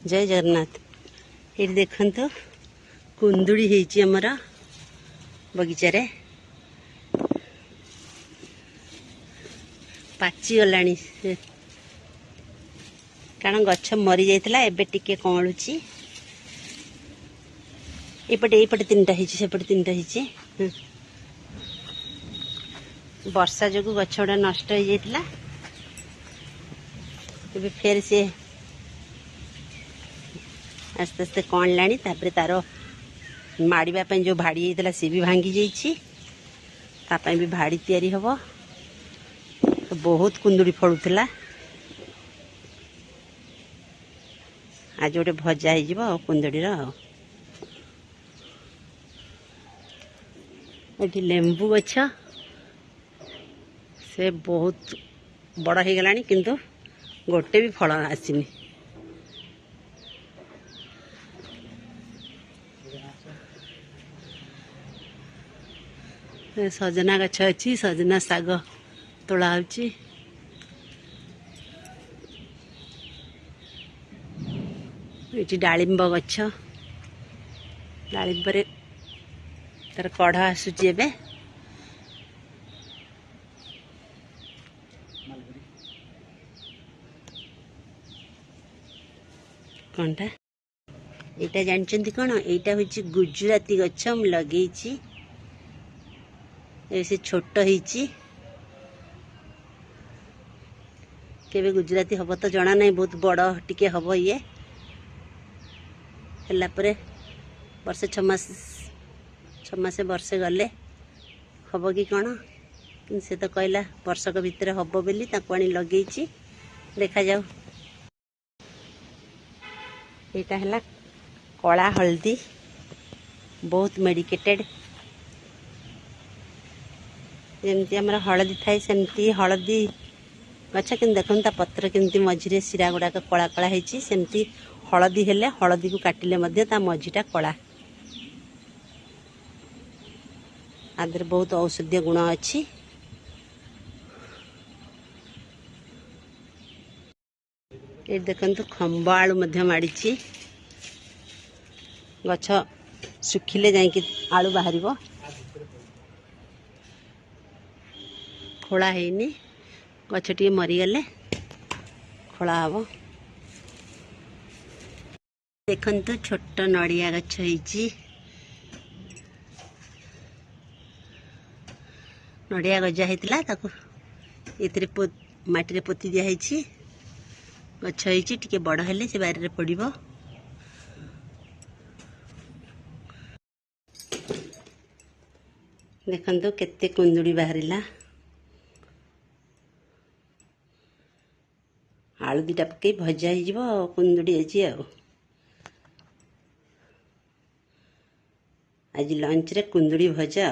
जय जगन्नाथ। ये देखंतु कुंदुड़ी हेची हमर बगीचारे पाची गलानी कारण गछ मरी जाइतला एबे टिके कमलुची। एपटे तीनटा हेची सेपटे तीनटा हेची। वर्षा जो गछ गुड़ा नष्ट हो जाइतला एबे फेर से आस्ते आस्ते कण लाणी तापर तार माड़ीबा पई जो भाड़ी होइतला से भी भांगी जाइछि तापई भी भाड़ी तैयारी हबो। तो बहुत कुंदुड़ी फळुतला आज गोटे भजा हो जिवो कुंदुड़ी रो। एठी लेंबू गछ से बहुत बड़ हो गलानी किंतु गोटे भी फल आसीनी। सजना गछ अच्छी सजना साग तोड़ा होची। ये डालिंब गछ डालिंब तार कढ़ आसूची एबे कौनटा यहाँ जानते कौन यहाँ हूँ गुजराती गछ लगे से छोट होइची केबे गुजराती हम तो जना नहीं बहुत बड़ टिके हम ये है वर्षे 6 मास वर्षे गले हम कि कौन कि से तो कहला वर्षक भितर हम बोली आनी लगे देखा जाऊ। यहाँ है कला हल्दी बहुत मेडिकेटेड जमती आम हलदी थाए सेमती हलदी गछ कि देखते पत्र केमती मझे सिरा गुड़ाक कला कला सेमती हलदी हेले हलदी को काटिले मध्य ता मझीटा कला आदर बहुत औषधीय गुण अच्छी। ये देखते खंबा आलू माड़ी गछ सुखिले जाइए आलू बाहर खोला है गछ टी मरीगले खोला हम। देखंतु छोट नड़िया गछ होइची नड़िया गजा होइतला ताकू एतरे माटी रे पोती दिया होइची गछ होइची टिके बड़ हेले से बारी रे पड़िबो। देखंतु केते कुंदुड़ी बाहरिला आलू दीटा पकई भजा हो कुंदुड़ी आज लंच रे कुंदुड़ी भजा।